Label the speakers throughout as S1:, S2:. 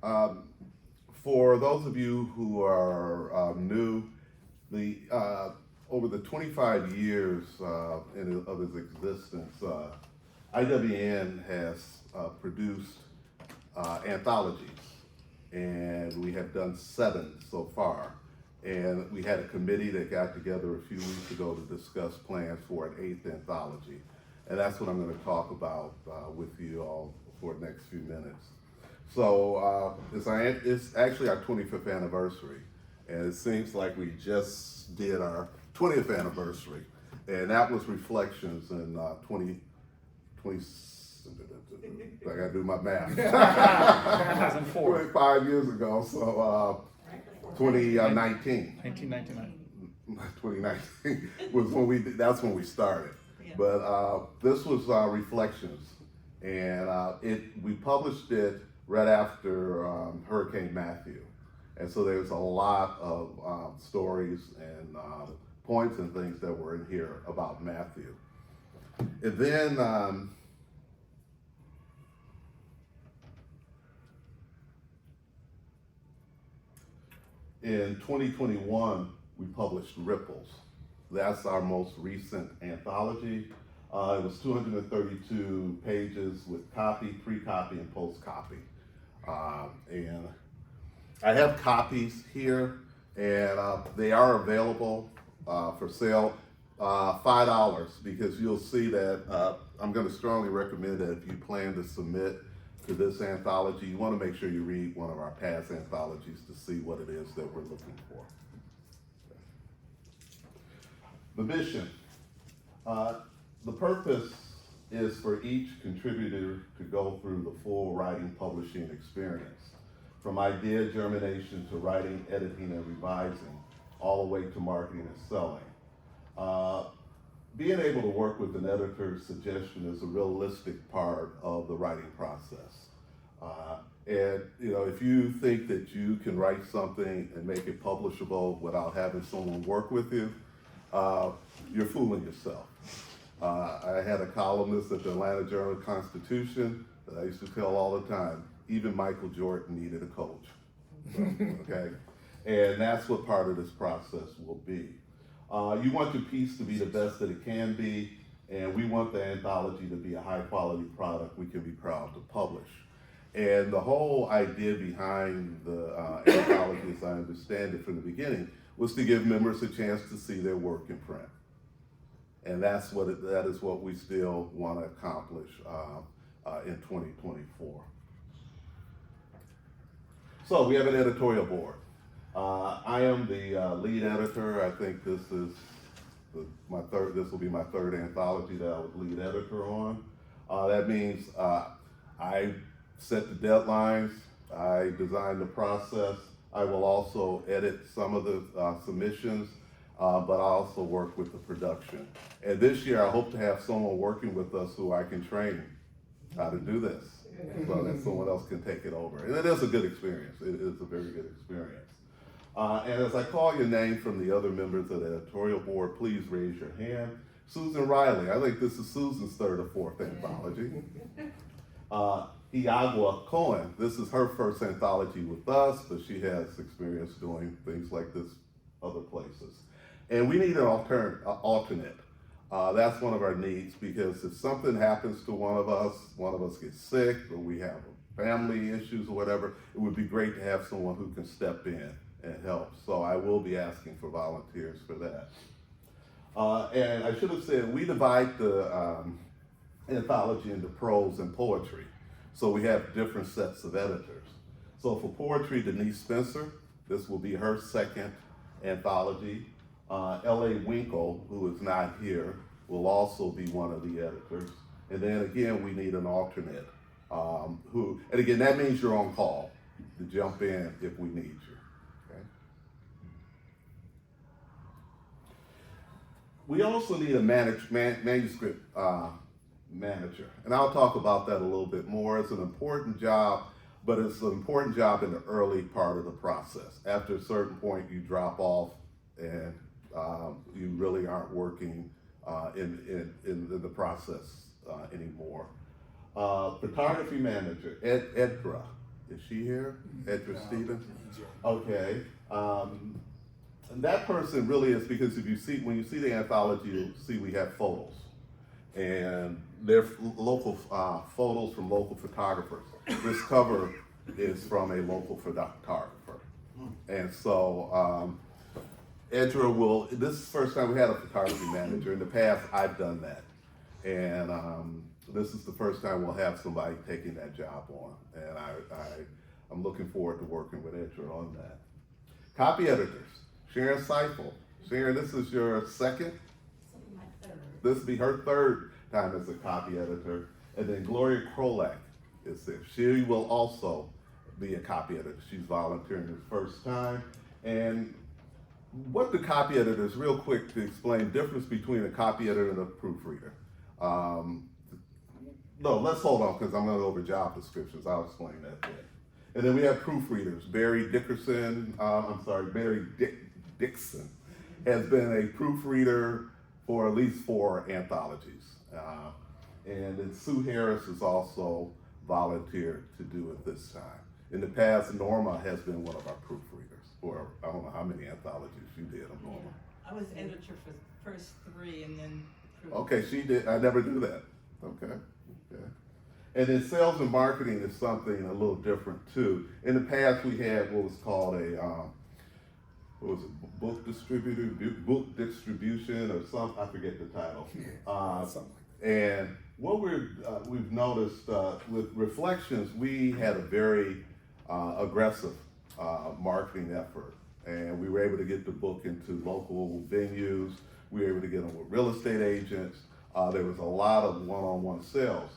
S1: Um, for those of you who are new, the over the 25 years of its existence, IWN has produced anthologies, and we have done 7 so far. And we had a committee that got together a few weeks ago to discuss plans for an 8th anthology. And that's what I'm going to talk about with you all for the next few minutes. So it's actually our 25th anniversary, and it seems like we just did our 20th anniversary, and that was Reflections in 20, I gotta do my math. 25 years ago, so 2019.
S2: 1999.
S1: 2019 was that's when we started.
S3: Yeah.
S1: But this was Reflections, and we published it right after Hurricane Matthew. And so there's a lot of stories and points and things that were in here about Matthew. And then in 2021, we published Ripples. That's our most recent anthology. It was 232 pages with copy, pre-copy, and post-copy. And I have copies here, and they are available for sale, $5, because you'll see that I'm going to strongly recommend that if you plan to submit to this anthology, you want to make sure you read one of our past anthologies to see what it is that we're looking for. The mission. The purpose is for each contributor to go through the full writing publishing experience, from idea germination to writing, editing, and revising, all the way to marketing and selling. Being able to work with an editor's suggestion is a realistic part of the writing process. And if you think that you can write something and make it publishable without having someone work with you, you're fooling yourself. I had a columnist at the Atlanta Journal-Constitution that I used to tell all the time, even Michael Jordan needed a coach. Okay? And that's what part of this process will be. You want your piece to be the best that it can be, and we want the anthology to be a high-quality product we can be proud to publish. And the whole idea behind the anthology, as I understand it from the beginning, was to give members a chance to see their work in print. And that is what we still want to accomplish in 2024. So we have an editorial board. I am the lead editor. I think this is this will be my 3rd anthology that I was lead editor on. That means I set the deadlines, I design the process. I will also edit some of the submissions, but I also work with the production. And this year I hope to have someone working with us who I can train how to do this, so that someone else can take it over. And it is a good experience. It is a very good experience. And as I call your name from the other members of the editorial board, please raise your hand. Susan Riley, I think this is Susan's 3rd or 4th anthology. Iagwa Cohen, this is her 1st anthology with us, but she has experience doing things like this other places. And we need an alternate. That's one of our needs, because if something happens to one of us gets sick, or we have family issues or whatever, it would be great to have someone who can step in and help. So I will be asking for volunteers for that. And I should have said, we divide the anthology into prose and poetry. So we have different sets of editors. So for poetry, Denise Spencer, this will be her 2nd anthology. L.A. Winkle, who is not here, will also be one of the editors. And then again, we need an alternate. And again, that means you're on call to jump in if we need you. Okay? We also need a manuscript manager, and I'll talk about that a little bit more. It's an important job, but it's an important job in the early part of the process. After a certain point, you drop off, and you really aren't working in the process anymore. Photography manager, Edra. Is she here? Edra Stevens? Okay. And that person really is, because if you see, when you see the anthology, you'll see we have photos. And they're local photos from local photographers. This cover is from a local photographer. And so Edra will, this is the first time we had a photography manager. In the past, I've done that. And this is the first time we'll have somebody taking that job on. And I'm looking forward to working with Edra on that. Copy editors, Sharon Seifel. Sharon, this is your second?
S2: My third.
S1: This will be her third time as a copy editor. And then Gloria Krolak is there. She will also be a copy editor. She's volunteering this first time. And what the copy editor is, real quick to explain, difference between a copy editor and a proofreader. No, let's hold on, because I'm going to go over job descriptions. I'll explain that then. And then we have proofreaders. Barry Dixon has been a proofreader for at least 4 anthologies. And then Sue Harris has also volunteered to do it this time. In the past, Norma has been one of our proofreaders for, I don't know how many anthologies you did, Norma.
S2: I was editor for the first 3 and then
S1: Okay, she did. I never do that. Okay. And then sales and marketing is something a little different too. In the past, we had what was called a book distribution or something. I forget the title.
S3: Something like that.
S1: And what we've noticed with Reflections, we had a very aggressive marketing effort, and we were able to get the book into local venues. We were able to get them with real estate agents. There was a lot of one-on-one sales.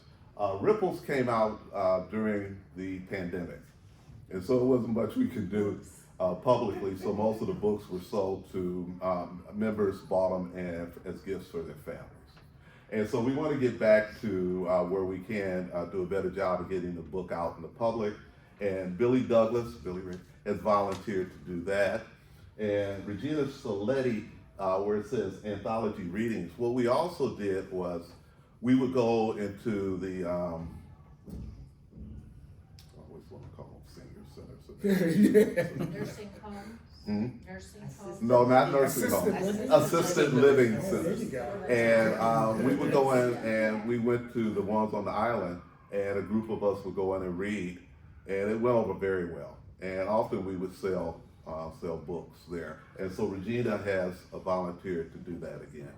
S1: Ripples came out during the pandemic, and so it wasn't much we could do publicly, so most of the books were sold to members, bought them and as gifts for their families. And so we want to get back to where we can do a better job of getting the book out in the public. And Billy Douglas, has volunteered to do that. And Regina Soletti, where it says anthology readings, what we also did was we would go into the, I always want to call them senior centers.
S2: nursing homes.
S1: Hmm?
S2: Nursing homes.
S1: No, not nursing homes, assisted living centers. And we would go in and we went to the ones on the island, and a group of us would go in and read, and it went over very well. And often we would sell books there. And so Regina has volunteered to do that again,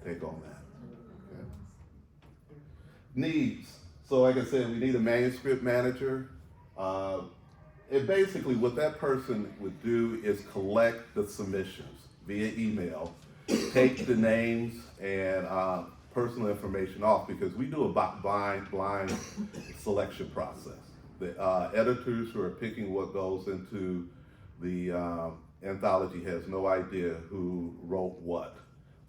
S1: take on that. Okay. Needs. So like I said, we need a manuscript manager. And basically what that person would do is collect the submissions via email, take the names and personal information off, because we do a blind selection process. The editors who are picking what goes into the anthology has no idea who wrote what,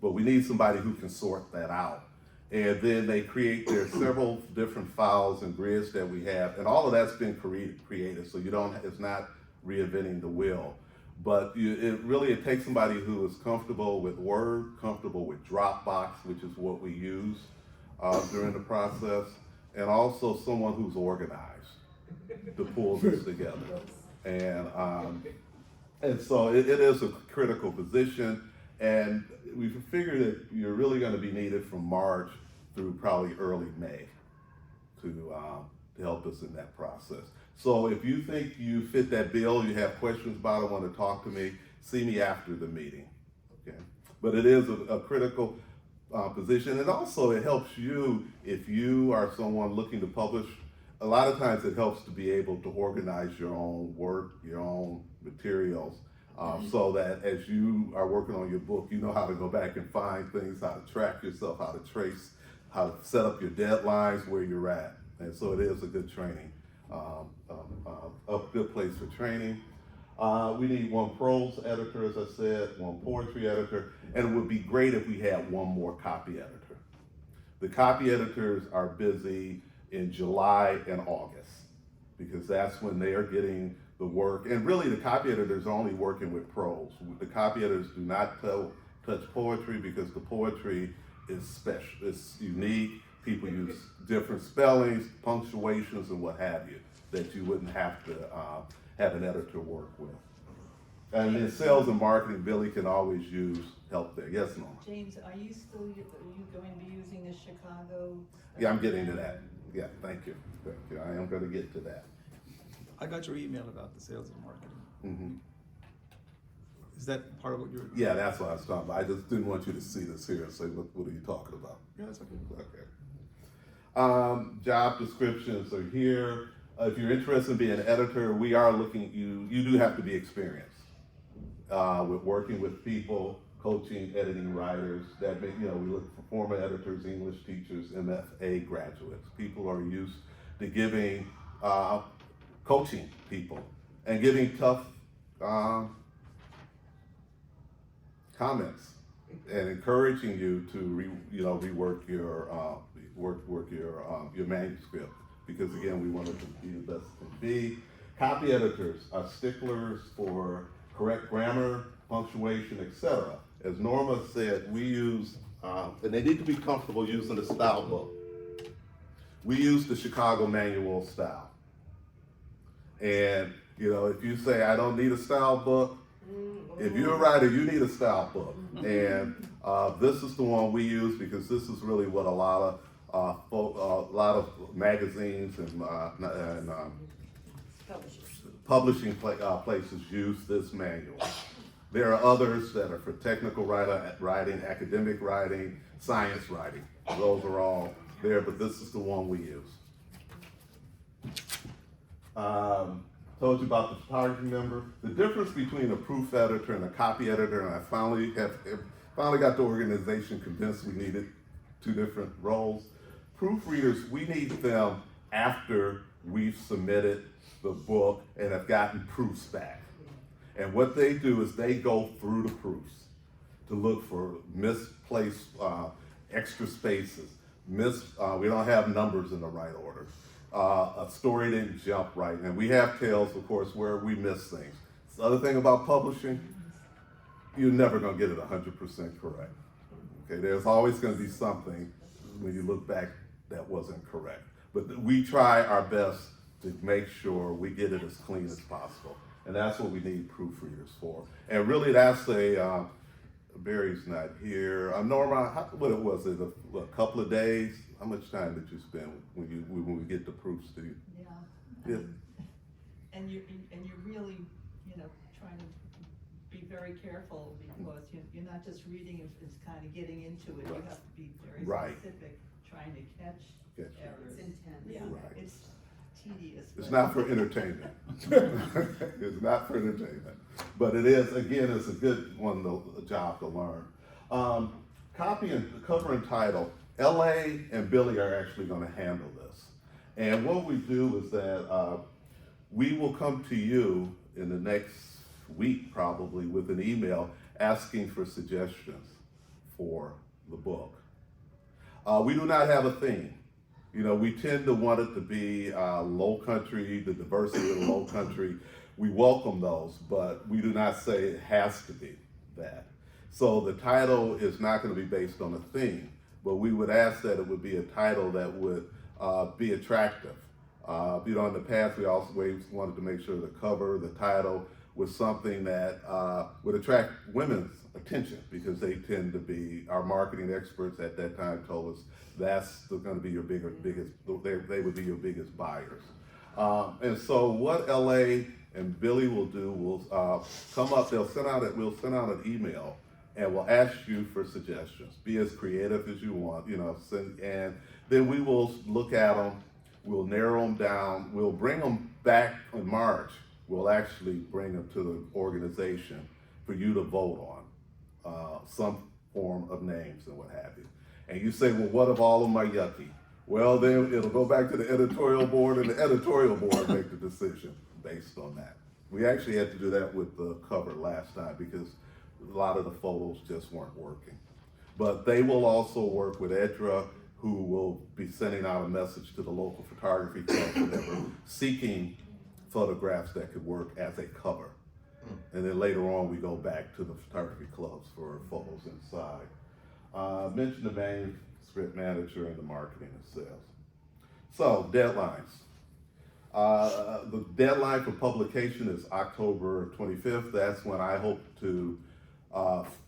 S1: but we need somebody who can sort that out. And then they create their several different files and grids that we have, and all of that's been created, so it's not reinventing the wheel. But it takes somebody who is comfortable with Word, comfortable with Dropbox, which is what we use during the process, and also someone who's organized to pull this together. And so it is a critical position, and we figured that you're really going to be needed from March through probably early May to help us in that process. So if you think you fit that bill, you have questions about it, want to talk to me, see me after the meeting. Okay? But it is a critical position, and also it helps you if you are someone looking to publish. A lot of times it helps to be able to organize your own work, your own materials, so that as you are working on your book, you know how to go back and find things, how to track yourself, how to trace, how to set up your deadlines, where you're at. And so it is a good training, a good place for training. We need one prose editor, as I said, one poetry editor, and it would be great if we had one more copy editor. The copy editors are busy in July and August, because that's when they are getting the work. And really the copy editors are only working with prose. The copy editors do not touch poetry, because the poetry is special, it's unique. People use different spellings, punctuations, and what have you. that you wouldn't have to have an editor work with. And in sales and marketing, Billy can always use help there. Yes, Norma?
S2: James, are you going to be using the Chicago?
S1: Yeah, I'm getting to that. Yeah, thank you. Thank you. I am going to get to that.
S3: I got your email about the sales and marketing.
S1: Mm-hmm.
S3: Is that part of what you're?
S1: Yeah, that's what I was talking about. I just didn't want you to see this here and say, what are you talking about?
S3: Yeah, that's okay.
S1: Okay. Job descriptions are here. If you're interested in being an editor, we are looking, you do have to be experienced with working with people, coaching, editing writers. That may, we look for former editors, English teachers, MFA graduates. People are used to giving, coaching people and giving tough comments and encouraging you to rework your manuscript, because again, we want it to be the best it can be. Copy editors are sticklers for correct grammar, punctuation, etc. As Norma said, we use, and they need to be comfortable using the style book. We use the Chicago Manual style. And if you say, I don't need a style book, if you're a writer, you need a style book. And this is the one we use because this is really what a lot of magazines and publishing places use this manual. There are others that are for technical writing, academic writing, science writing. Those are all there, but this is the one we use. Told you about the photography number. The difference between a proof editor and a copy editor, and I finally got the organization convinced we needed two different roles. Proofreaders, we need them after we've submitted the book and have gotten proofs back. And what they do is they go through the proofs to look for misplaced extra spaces. We don't have numbers in the right order. A story didn't jump right. And we have tales, of course, where we miss things. The other thing about publishing, you're never going to get it 100% correct. Okay, there's always going to be something when you look back that wasn't correct. But we try our best to make sure we get it as clean as possible. And that's what we need proofreaders for. And really, that's Barry's not here. Norma, what was it, a couple of days? How much time did you spend when we get the proofs to you?
S2: Yeah. And you're really, trying to be very careful, because you're not just reading and it's kind of getting into it.
S1: Right.
S2: You have to be very specific, trying to catch errors.
S4: It's intense.
S2: Yeah,
S1: Right.
S2: it's tedious.
S1: It's not for entertainment. It's not for entertainment. But it is, again, it's a good one, a job to learn. Copy and cover and title. LA and Billy are actually going to handle this. And what we do is that we will come to you in the next week probably with an email asking for suggestions for the book. We do not have a theme. We tend to want it to be low country, the diversity of the low country. We welcome those, but we do not say it has to be that. So the title is not going to be based on a theme, but we would ask that it would be a title that would be attractive. In the past, we always wanted to make sure the cover, the title, was something that would attract women's attention, because they tend to be, our marketing experts at that time told us that's going to be your biggest, they would be your biggest buyers. And so what LA and Billy will do, will come up, we'll send out an email and we'll ask you for suggestions. Be as creative as you want, and then we will look at them, we'll narrow them down, we'll bring them back in March. We'll actually bring them to the organization for you to vote on some form of names and what have you. And you say, well, what if all of them are yucky? Well, then it'll go back to the editorial board, and the editorial board make the decision based on that. We actually had to do that with the cover last time because a lot of the photos just weren't working. But they will also work with EDRA, who will be sending out a message to the local photography club that were seeking photographs that could work as a cover. And then later on, we go back to the photography clubs for photos inside. Mention the manuscript manager and the marketing and sales. So, deadlines. The deadline for publication is October 25th. That's when I hope to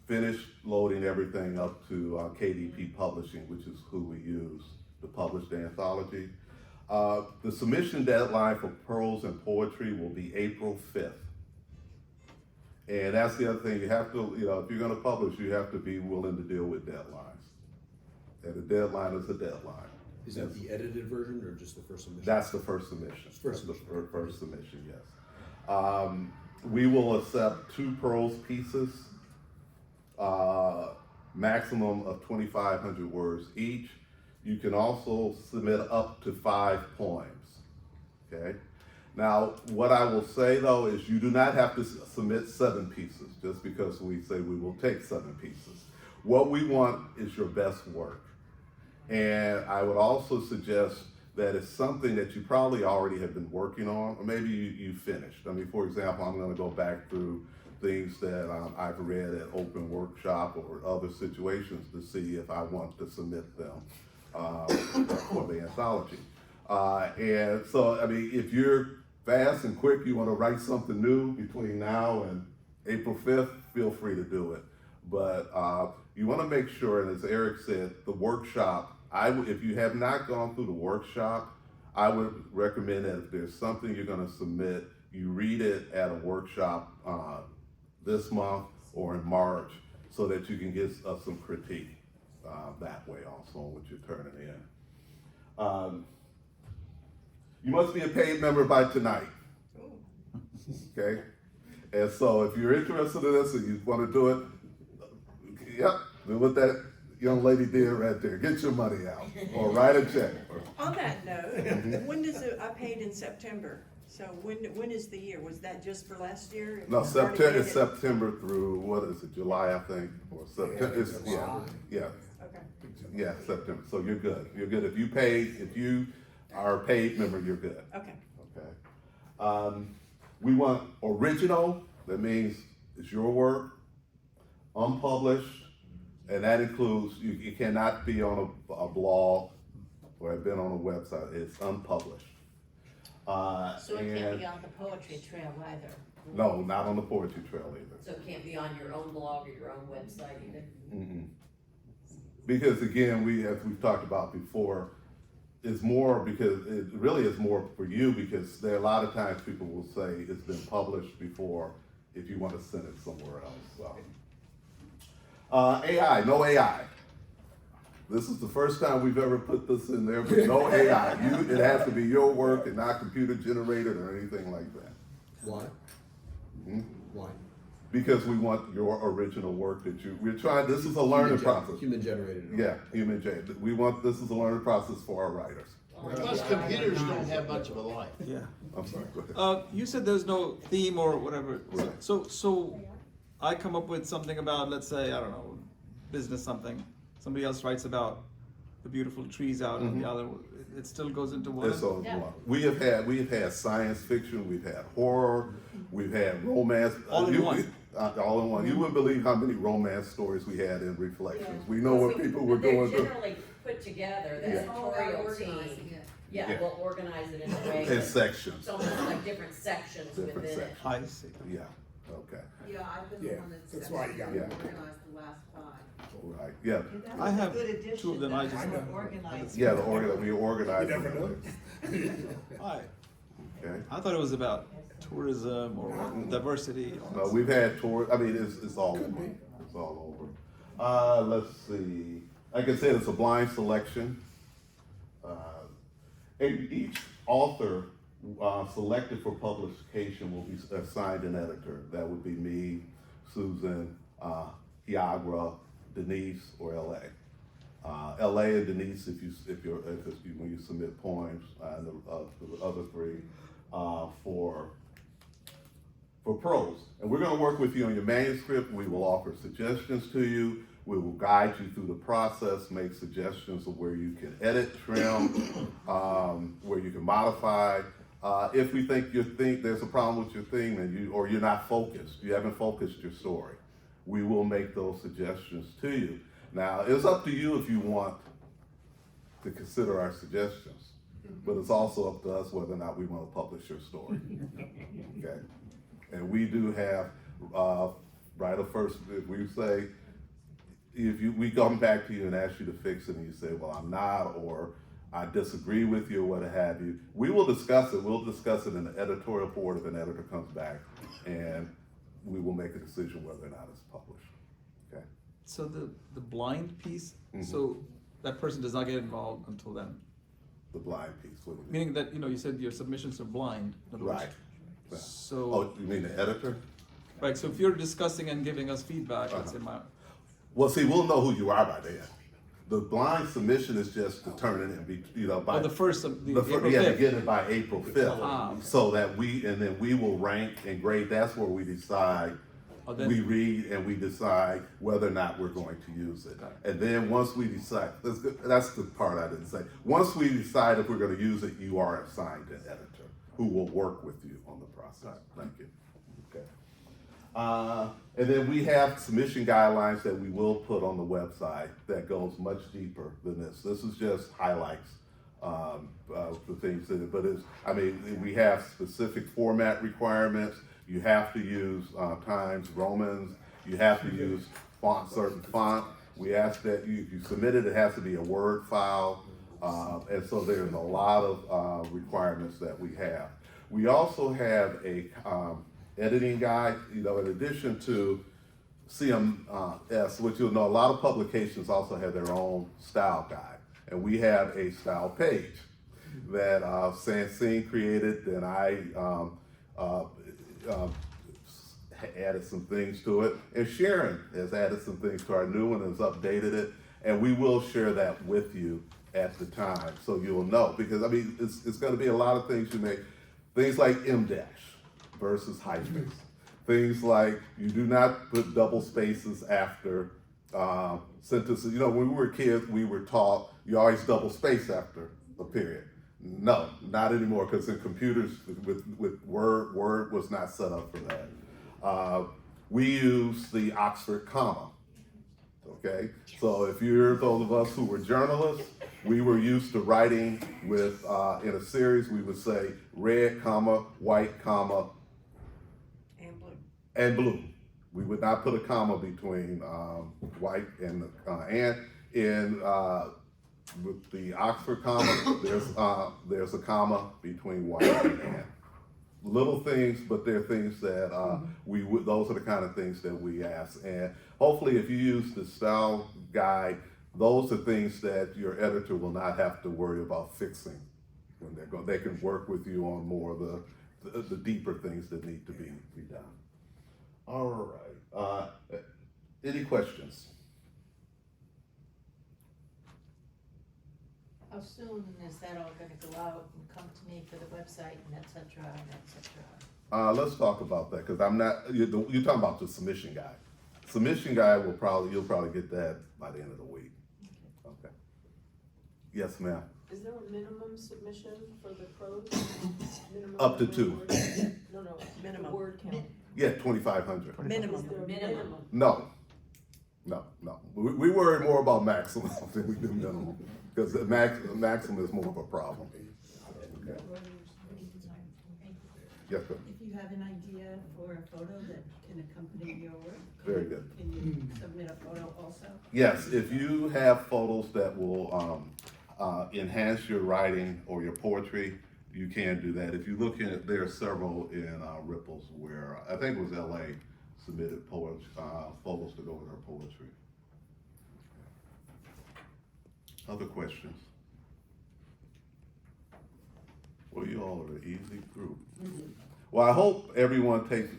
S1: finish loading everything up to KDP Publishing, which is who we use to publish the anthology. The submission deadline for prose and poetry will be April 5th. And that's the other thing, you have to, if you're gonna publish, you have to be willing to deal with deadlines. And a deadline is a deadline.
S4: Is that the edited version or just the first submission?
S1: That's the first submission.
S4: First
S1: That's
S4: submission.
S1: the first submission, yes. We will accept 2 prose pieces, maximum of 2,500 words each. You can also submit up to 5 poems, okay? Now, what I will say though is you do not have to submit 7 pieces just because we say we will take 7 pieces. What we want is your best work. And I would also suggest that it's something that you probably already have been working on, or maybe you finished. I mean, for example, I'm gonna go back through things that I've read at open workshop or other situations to see if I want to submit them for the anthology. And so, I mean, if you're fast and quick, you wanna write something new between now and April 5th, feel free to do it. But you wanna make sure, and as Eric said, the workshop, if you have not gone through the workshop, I would recommend that if there's something you're gonna submit, you read it at a workshop this month or in March so that you can get some critique that way also on what you're turning in. You must be a paid member by tonight, okay? And so if you're interested in this and you wanna do it, yep, do what that young lady did right there. Get your money out or write a check.
S5: On that note, when does it, I paid in September, so when is the year? Was that just for last year?
S1: No,
S5: It's already
S1: September, it's
S5: paid it?
S1: September through, what is it, July, I think, or September, yeah,
S5: Okay.
S1: yeah, September, so you're good, If you are a paid member, you're good,
S5: Okay.
S1: okay? We want original, that means it's your work, unpublished, and that includes, you cannot be on a blog or have been on a website, it's unpublished.
S6: So it can't
S1: And
S6: be on the poetry trail either?
S1: no, not on the poetry trail either.
S7: So it can't be on your own blog or your own website either?
S1: Mm-mm. Because again, as we've talked about before, it's more because it really is more for you because there are a lot of times people will say it's been published before if you want to send it somewhere else. So. AI, no AI. This is the first time we've ever put this in there, but no AI. It has to be your work and not computer generated or anything like that.
S4: Why?
S1: Hmm?
S4: Why?
S1: Because we want your original work we're trying, this is a learning process.
S4: Human generated.
S1: Yeah, human generated. This is a learning process for our writers.
S8: Plus, computers don't have much of a life.
S3: Yeah.
S1: I'm sorry, go ahead.
S3: You said there's no theme or whatever.
S1: Right.
S3: So I come up with something about, let's say, I don't know, business something. Somebody else writes about the beautiful trees out and the other, it still goes into one.
S1: It's all
S6: Yeah.
S1: one. We have had science fiction, we've had horror, we've had romance.
S3: All in one.
S1: All in one. You wouldn't believe how many romance stories we had in Reflections. We know what people were going
S7: They're
S1: through.
S7: generally put together, the
S1: Yeah.
S7: editorial team. Yeah,
S1: Yeah.
S7: we'll organize it in a way.
S1: In
S7: that
S1: sections.
S7: It's almost like different sections
S1: Different
S7: within it.
S1: sections.
S3: I see.
S1: Yeah, okay,
S9: Yeah, I've been the
S4: Yeah,
S9: one that's.
S4: that's why you got
S1: it.
S9: Organized the last 5.
S1: right, yeah.
S2: That
S3: I
S2: was a
S3: have
S2: good addition.
S3: two of them, I
S2: That's
S3: just-
S2: more organized.
S1: Yeah, we organized.
S4: You never know.
S3: Hi.
S1: Okay.
S3: I thought it was about tourism or diversity.
S1: No, we've had tours, I mean, it's all over, it's all over. Let's see, like I said, it's a blind selection. And each author selected for publication will be assigned an editor. That would be me, Susan, Hiagra, Denise, or LA. LA and Denise, when you submit poems, and the other 3 for prose. And we're gonna work with you on your manuscript. We will offer suggestions to you. We will guide you through the process, make suggestions of where you can edit, trim, where you can modify. If we think there's a problem with your theme and you're not focused, you haven't focused your story, we will make those suggestions to you. Now, it's up to you if you want to consider our suggestions. but it's also up to us whether or not we want to publish your story. Okay? And we do have, right of first, if we say, we come back to you and ask you to fix it and you say, well, I'm not, or I disagree with you, or what have you, we will discuss it. We'll discuss it in the editorial board if an editor comes back, and we will make a decision whether or not it's published. Okay?
S3: So the blind piece, so that person does not get involved until then.
S1: The blind piece. What do you mean?
S3: Meaning that, you said your submissions are blind. in other words.
S1: Right.
S3: So.
S1: Oh, you mean the editor?
S3: Right, so if you're discussing and giving us feedback, let's say
S1: Well, see, we'll know who you are by then. The blind submission is just to turn it and be, by.
S3: the first, the April
S1: Yeah, to
S3: 5th.
S1: get it by April 5th.
S3: Ah.
S1: So that then we will rank and grade. That's where we decide.
S3: Oh, then-
S1: We read and we decide whether or not we're going to use it.
S3: Got
S1: And then once we decide, that's the part I didn't say. Once we decide if we're gonna use it, you are assigned an editor who will work with you on the process. Thank you. Okay. And then we have submission guidelines that we will put on the website that goes much deeper than this. This is just highlights, the things that, but we have specific format requirements. You have to use Times Romans. You have to use certain font. We ask that if you submit it, it has to be a Word file. And so there's a lot of requirements that we have. We also have a editing guide, in addition to CMS, which you'll know, a lot of publications also have their own style guide. And we have a style page that Sansine created, and I added some things to it. And Sharon has added some things to our new one, has updated it. And we will share that with you at the time, so you'll know. Because, it's gonna be a lot of things you make. Things like M- versus hyphens. Things like you do not put double spaces after sentences. When we were kids, we were taught you always double space after a period. No, not anymore, because in computers with Word was not set up for that. We use the Oxford comma. Okay, so if you're those of us who were journalists, we were used to writing with, in a series, we would say red, comma, white, comma, and blue. We would not put a comma between white and in with the Oxford comma, there's a comma between white and. Little things, but they're things that those are the kind of things that we ask. And hopefully if you use the style guide, those are things that your editor will not have to worry about fixing when they can work with you on more of the deeper things that need to be done. All right, any questions?
S6: How soon is that all gonna go out and come to me for the website and et cetera, and et cetera?
S1: Let's talk about that, because you're talking about the submission guide. Submission guide you'll probably get that by the end of the week. Okay. Yes, ma'am.
S9: Is there a minimum submission for the prose? Minimum
S1: Up to
S9: number of
S1: 2.
S9: words? No, the
S5: Minimum.
S9: word count.
S1: Yeah, 2,500.
S9: Is
S5: Minimum.
S9: there a
S7: Minimum.
S1: No. We worry more about maximum than we do minimum, because the maximum is more of a problem. Okay. Yes, sir.
S2: If you have an idea for a photo that can accompany your work.
S1: Very good.
S2: Can you submit a photo also?
S1: Yes, if you have photos that will enhance your writing or your poetry, you can do that. If you look at, there are several in Ripples where, I think it was LA, submitted photos to go with our poetry. Other questions? Well, you all are an easy group. Well, I hope everyone take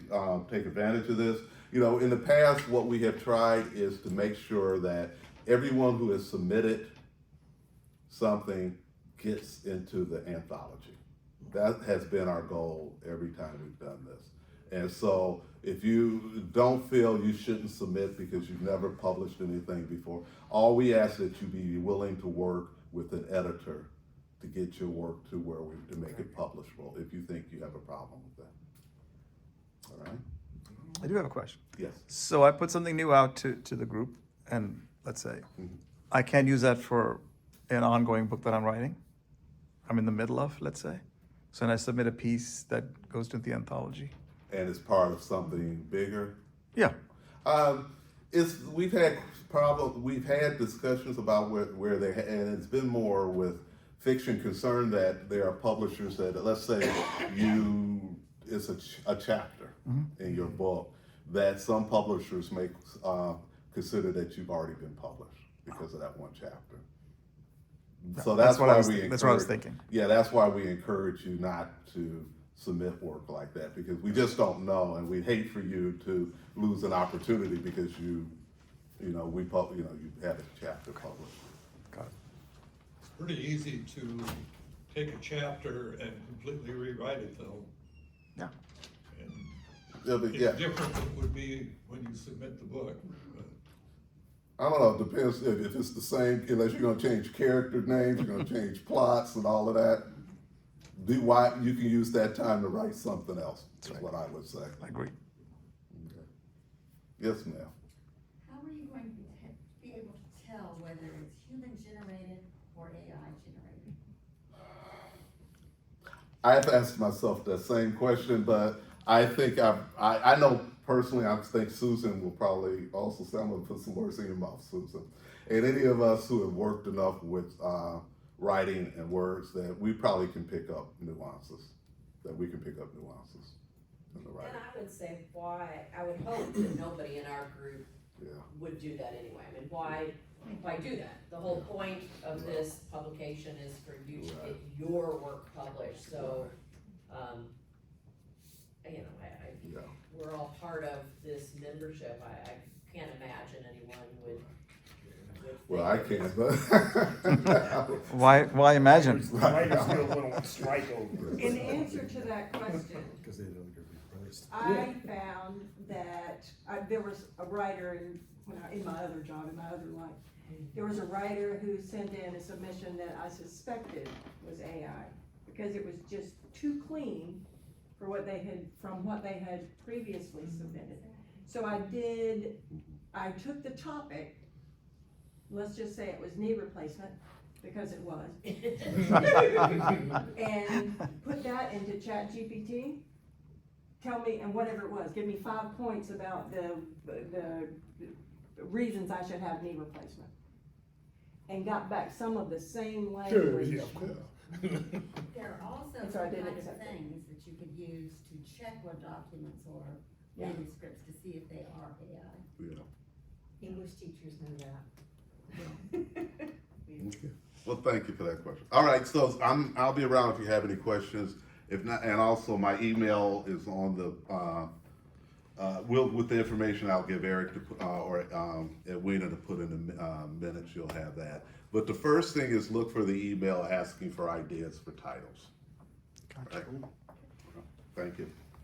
S1: advantage of this. In the past, what we have tried is to make sure that everyone who has submitted something gets into the anthology. That has been our goal every time we've done this. And so if you don't feel you shouldn't submit because you've never published anything before, all we ask that you be willing to work with an editor to get your work to to make it publishable if you think you have a problem with that. All right?
S3: I do have a question.
S1: Yes.
S3: So I put something new out to the group, and let's say I can't use that for an ongoing book that I'm writing. I'm in the middle of, let's say. So then I submit a piece that goes to the anthology.
S1: And it's part of something bigger.
S3: Yeah.
S1: We've had discussions about where they and it's been more with fiction concerned that there are publishers that, let's say it's a chapter in your book that some publishers may consider that you've already been published because of that one chapter. So that's
S3: what
S1: why
S3: I was,
S1: we
S3: that's what I was
S1: encourage-
S3: thinking.
S1: Yeah, that's why we encourage you not to submit work like that, because we just don't know, and we'd hate for you to lose an opportunity because you have a chapter published.
S3: Got it.
S10: It's pretty easy to take a chapter and completely rewrite it though.
S3: Yeah.
S10: And
S1: Yeah,
S10: it's different than it would be when you submit the book. But
S1: I don't know, it depends if it's the same, unless you're gonna change character names, you're gonna change plots and all of that. You can use that time to write something else, is what I would say.
S3: I agree.
S1: Okay. Yes, ma'am.
S11: How are you going to be able to tell whether it's human generated or AI generated?
S1: I've asked myself that same question, but I think I know personally, I think Susan will probably also say, I'm gonna put some words in your mouth, Susan. And any of us who have worked enough with writing and words that we probably can pick up nuances, in the writing.
S7: And I would say I would hope that nobody in our group
S1: Yeah.
S7: would do that anyway. I mean, why do that? The whole point of this publication is for you to get your work published, so,
S1: Yeah.
S7: we're all part of this membership. I can't imagine anyone would
S1: Well, I
S7: think
S1: can't, but.
S3: Why imagine?
S12: Writers do a little strike over.
S5: In answer to that question,
S4: Because they don't get replaced.
S5: I found that there was a writer in my other job, in my other life. There was a writer who sent in a submission that I suspected was AI because it was just too clean from what they had previously submitted. So I took the topic, let's just say it was knee replacement, because it was, and put that into ChatGPT. Tell me, and whatever it was, give me 5 points about the reasons I should have knee replacement. And got back some of the same language.
S11: There are also
S5: And so I
S11: some
S5: didn't
S11: kinds of
S5: accept it.
S11: things that you could use to check what documents or
S5: Yeah.
S11: manuscripts to see if they are AI.
S1: Yeah.
S6: English teachers know that.
S1: Okay. Well, thank you for that question. All right, so I'll be around if you have any questions. If not, and also my email is on the, with the information I'll give Eric to put, or Edwina to put in the minutes, you'll have that. But the first thing is look for the email asking for ideas for titles.
S3: Gotcha.
S1: Right? Thank you.